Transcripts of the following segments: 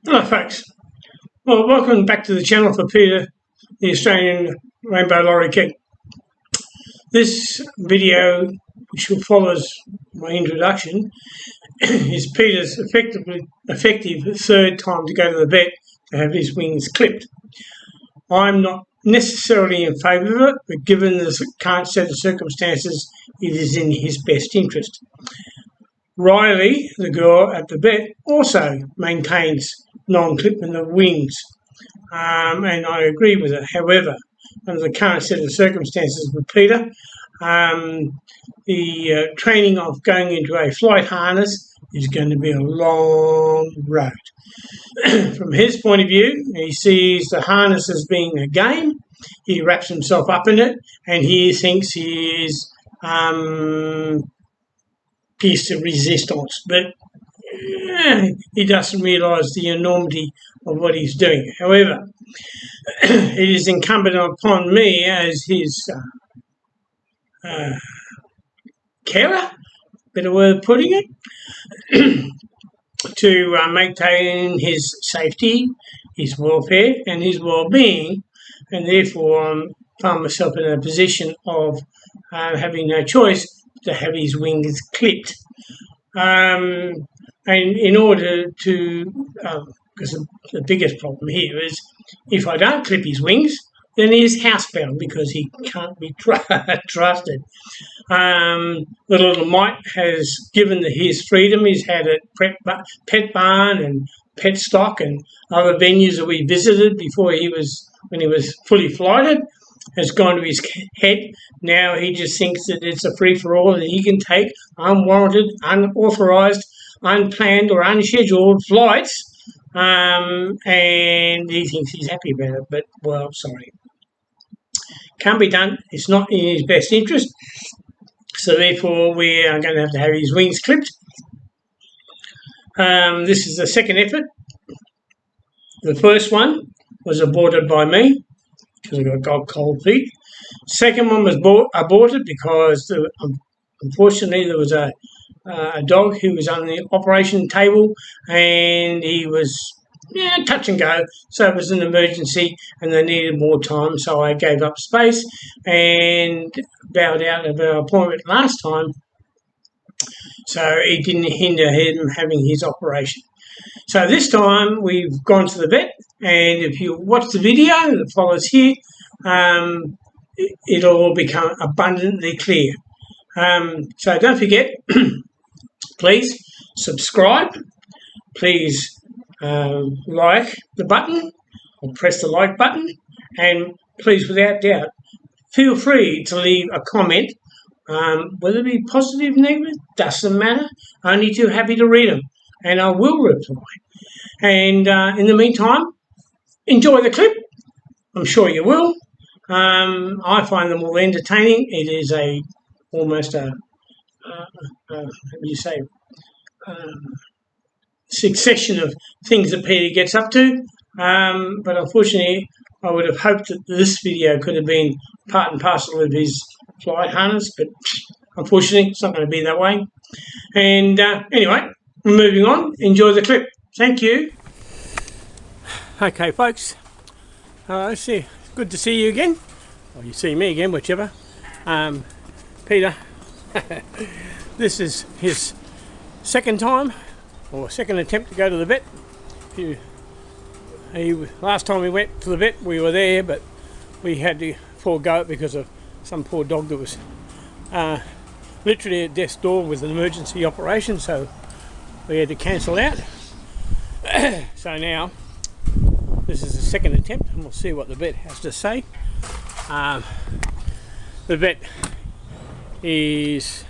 Hello folks, well welcome back to the channel for Peter, the Australian Rainbow Lorikeet. This video, which follows my introduction, is Peter's effective third time to go to the vet to have his wings clipped. I'm not necessarily in favour of it, but given the current set of circumstances, it is in his best interest. Riley, the girl at the vet, also maintains non-clipping of wings, and I agree with it. However, under the current set of circumstances with Peter, the training of going into a flight harness is going to be a long road. From his point of view, he sees the harness as being a game. He wraps himself up in it, and he thinks he is piece de resistance, but he doesn't realise the enormity of what he's doing. However, it is incumbent upon me as his carer, better way of putting it, to maintain his safety, his welfare and his well-being, and therefore I found myself in a position of having no choice to have his wings clipped. And in order to, because the biggest problem here is if I don't clip his wings, then he is housebound because he can't be trusted. The little mite has given his freedom. He's had a pet barn and pet stock and other venues that we visited before when he was fully flighted. Has gone to his head. Now he just thinks that it's a free-for-all and he can take unwarranted, unauthorised, unplanned or unscheduled flights, and he thinks he's happy about it. But, well, sorry. Can't be done. It's not in his best interest. So therefore we are going to have his wings clipped. This is the second effort. The first one was aborted by me, because I got cold feet. Second one was aborted because unfortunately there was a dog who was on the operation table and he was touch and go, so it was an emergency and they needed more time, so I gave up space and bowed out of our appointment last time, so it didn't hinder him having his operation. So this time we've gone to the vet, and if you watch the video that follows here, it'll all become abundantly clear. So don't forget, please subscribe, please like the button, or press the like button, and please, without doubt, feel free to leave a comment, whether it be positive, negative, doesn't matter, only too happy to read them, and I will reply. And in the meantime, enjoy the clip. I'm sure you will. I find them all entertaining. It is almost a succession of things that Peter gets up to. But unfortunately, I would have hoped that this video could have been part and parcel of his flight harness, but unfortunately, it's not going to be that way. And anyway, moving on. Enjoy the clip. Thank you. Okay, folks. Good to see you again. Or you see me again, whichever. Peter, this is his second time, or second attempt to go to the vet. Last time we went to the vet, we were there, but we had to forego it because of some poor dog that was literally at death's door with an emergency operation, so we had to cancel out. So now this is the second attempt, and we'll see what the vet has to say. The vet is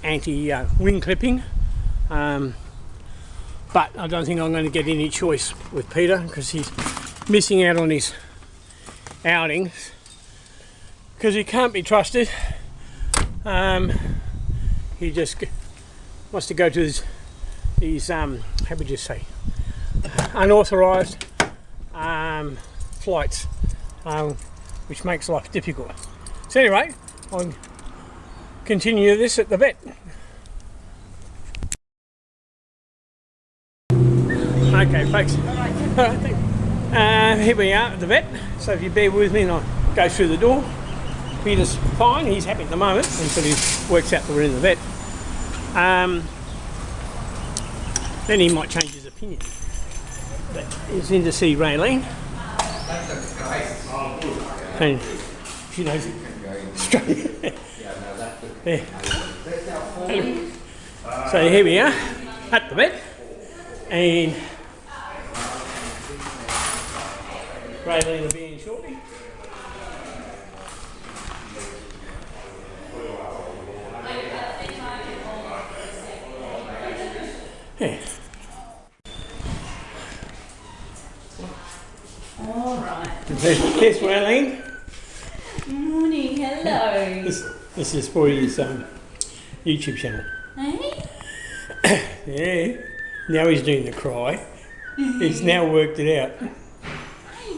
anti wing clipping, but I don't think I'm going to get any choice with Peter because he's missing out on his outings because he can't be trusted. He just wants to go to these how would you say, unauthorised flights, which makes life difficult. So anyway, I'll continue this at the vet. Okay, folks. All right, thank you. Here we are at the vet. So if you bear with me and I go through the door, Peter's fine. He's happy at the moment until he works out that we're in the vet. Then he might change his opinion. But he's in to see Raylene. And she knows it straight. Yeah. So here we are at the vet, and Raylene will be in shortly. Yeah. All right. There's Raylene. Morning, hello. This is for his YouTube channel. Hey? Yeah. Now he's doing the cry. He's now worked it out.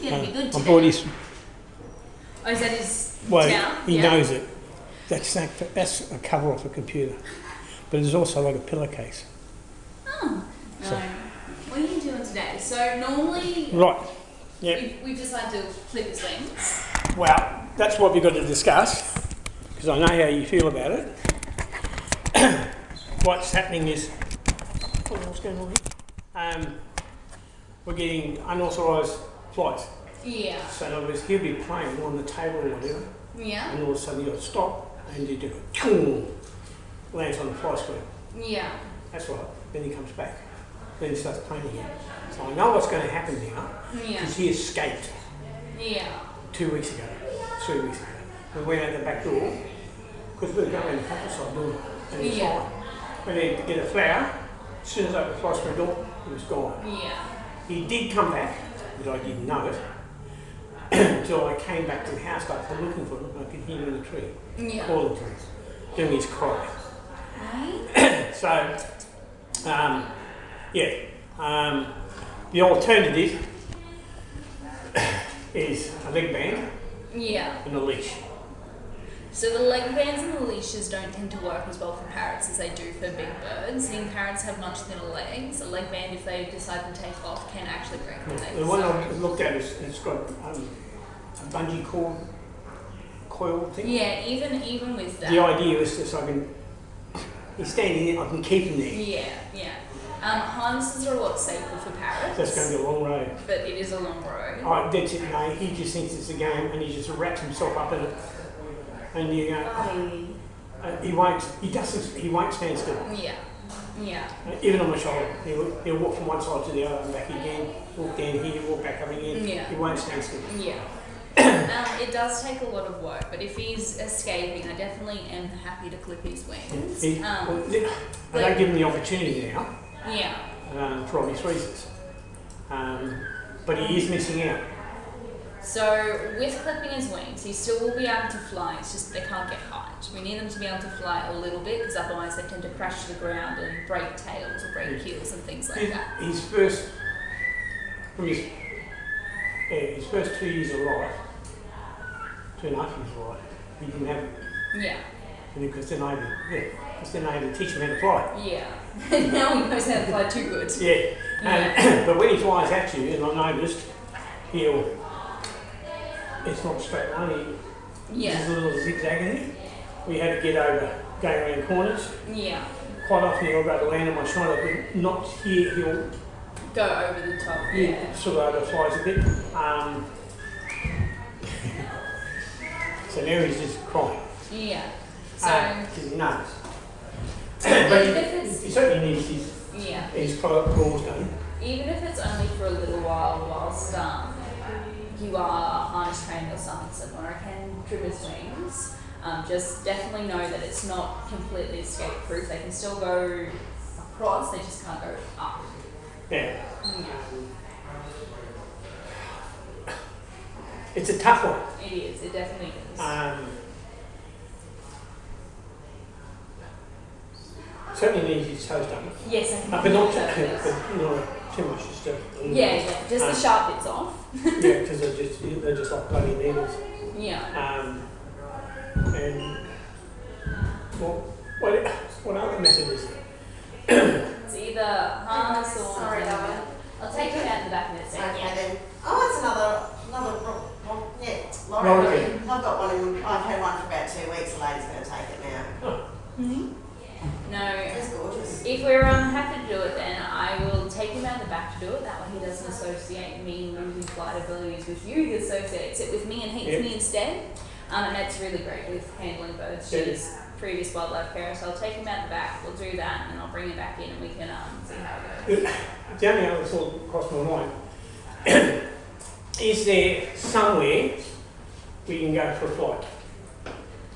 You're going to be good today. I bought his... Oh, is that his Well, town? he knows it. That's a cover off a computer. But there's also like a pillowcase. Oh, no. So. What are you doing today? So normally... Right. Yep. We've decided to clip his wings. Well, that's what we've got to discuss, because I know how you feel about it. What's happening is... What's going on here? We're getting unauthorised flights. Yeah. So in other words, he'll be playing on the table or whatever, Yeah. and all of a sudden you'll stop, and you do it. Lands on the fly screen. Yeah. That's right. Then he comes back. Then he starts playing again. So I know what's going to happen now, Yeah. because he escaped Yeah. 2 weeks ago, 3 weeks ago. We went out the back door, because we were going in the countryside door, and he was fine. Went in to get a flower. As soon as I opened the fly screen door, he was gone. Yeah. He did come back, but I didn't know it, until I came back to the house, started looking for him, and I could hear him in the tree, Yeah. calling to him, doing his cry. Right? So, the alternative is a leg band Yeah. and a leash. So the leg bands and the leashes don't tend to work as well for parrots as they do for big birds. Seeing parrots have much thinner legs. A leg band, if they decide to take off, can actually break the legs. The one I looked at is it's got a bungee cord coil thing. Yeah, even with that. The idea is just he's standing there, I can keep him there. Yeah, yeah. Harnesses are a lot safer for parrots. That's going to be a long road. But it is a long road. Oh, that's it, no, he just thinks it's a game and he just wraps himself up in it. And you go, he won't stand still. Yeah, yeah. Even on my shoulder, he'll walk from one side to the other and back again, walk down here, walk back up again. Yeah. He won't stand still. Yeah. It does take a lot of work, but if he's escaping, I definitely am happy to clip his wings. I don't give him the opportunity now, Yeah. for obvious reasons. But he is missing out. So with clipping his wings, he still will be able to fly, it's just they can't get height. We need them to be able to fly a little bit, because otherwise they tend to crash to the ground and break tails or break keels and things like that. His first 2 years of life, 2.5 years of life, he didn't have it. Yeah. Because then I had to teach him how to fly. Yeah. Now he knows how to fly too good. Yeah. But when he flies at you, and I noticed, it's not straight line, there's a little zigzag in it. We had to get over, going around corners. Yeah. Quite often he'll go to land on my shoulder, but not here, he'll go over the top. Yeah. Sort of over flies a bit. So now he's just crying. Yeah. So because he knows. But but he certainly needs his claws done. Even if it's only for a little while, whilst you are harness trained or something similar, I can trim his wings. Just definitely know that it's not completely escape proof. They can still go across, they just can't go up. Yeah. It's a tough one. It is, it definitely is. Certainly needs his toes done. Yes, I think but not too much. Just the sharp bits off. Yeah, because they're just like bloody needles. Yeah. And what other method is there? It's either harness or I'll take him out in the back in a second. Okay then. Oh, it's another Lorikeet. I've got one. I've had one for about 2 weeks. The lady's going to take it now. No. It's gorgeous. If we're happy to do it, then I will take him out the back to do it. That way he doesn't associate me losing flight abilities with you. He associates it with me and hates me instead. And that's really great with handling birds. She's previous wildlife carer, so I'll take him out the back. We'll do that, and then I'll bring him back in, and we can see how it goes. The only other thought crossed my mind: is there somewhere we can go for a flight?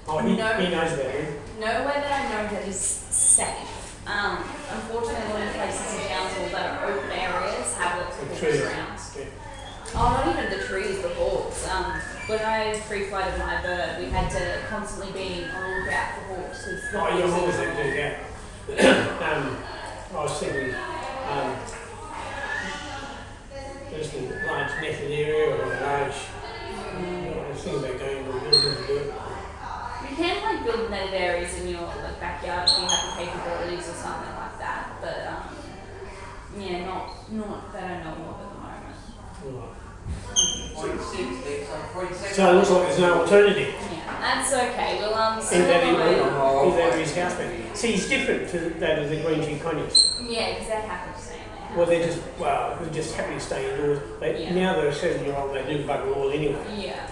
Oh, he knows about it. Nowhere that I know that is safe. Unfortunately, a lot of places in council that are open areas have lots of hawks around. Oh, not even the trees, the hawks. When I free flighted my bird, we had to constantly be on the lookout for hawks. Oh, you always have to do that. I was thinking, just a large netted area or a large. I was thinking about going to a building to do it. You can build netted areas in your backyard if you have the capabilities or something like that, but yeah, not that I know of at the moment. Right. So it looks like there's no alternative. Yeah, that's okay. We'll Is that his house back? See, he's different to that of the green tree conures. Yeah, because they happen to stay in there. Well, they're just happy to stay indoors. Now they're a 7-year-old, they do bugger all anyway. Yeah.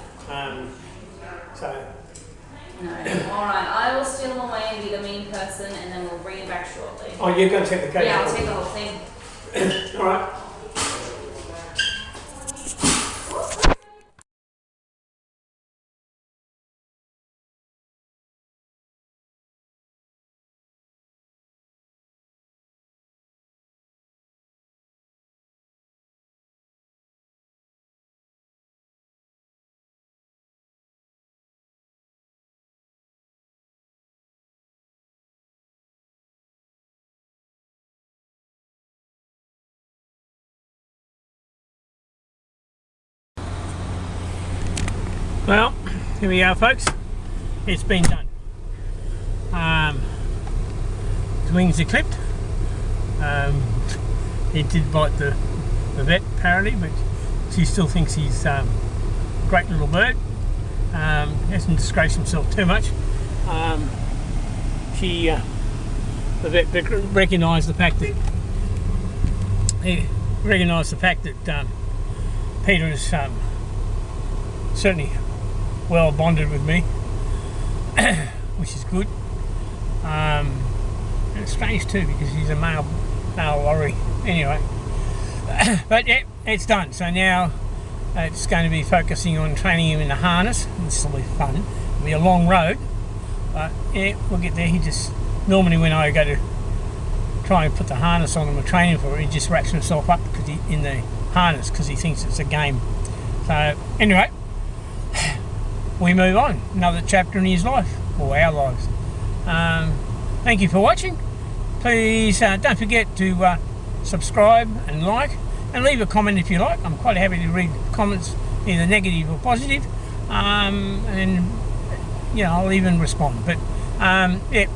So. No. Alright, I will steal him away and be the mean person, and then we'll bring him back shortly. Oh, you're going to take the cake? Yeah, I'll take the whole thing. Alright. Well, here we are, folks. It's been done. His wings are clipped. He did bite the vet apparently, but she still thinks he's a great little bird. Hasn't disgraced himself too much. The vet recognised the fact that Peter is certainly well bonded with me, which is good. And it's strange too because he's a male lorry. Anyway, but yeah, it's done. So now it's going to be focusing on training him in the harness. This will be fun. It'll be a long road, but yeah, we'll get there. He just normally when I go to try and put the harness on him or train him for it, he just wraps himself up in the harness because he thinks it's a game. So anyway, we move on. Another chapter in his life, or our lives. Thank you for watching. Please don't forget to subscribe and like, and leave a comment if you like. I'm quite happy to read comments, either negative or positive, and I'll even respond. But yeah,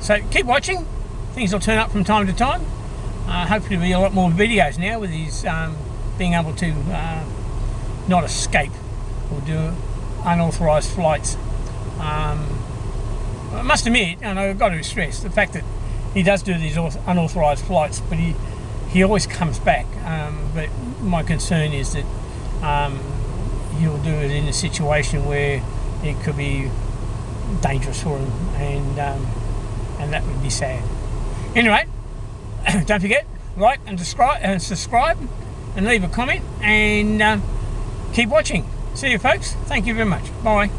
so keep watching. Things will turn up from time to time. Hopefully there'll be a lot more videos now with his being able to not escape or do unauthorised flights. I must admit, and I've got to stress the fact that he does do these unauthorised flights, but he always comes back. But my concern is that he'll do it in a situation where it could be dangerous for him, and that would be sad. Anyway, don't forget, like and subscribe and leave a comment, and keep watching. See you folks. Thank you very much. Bye.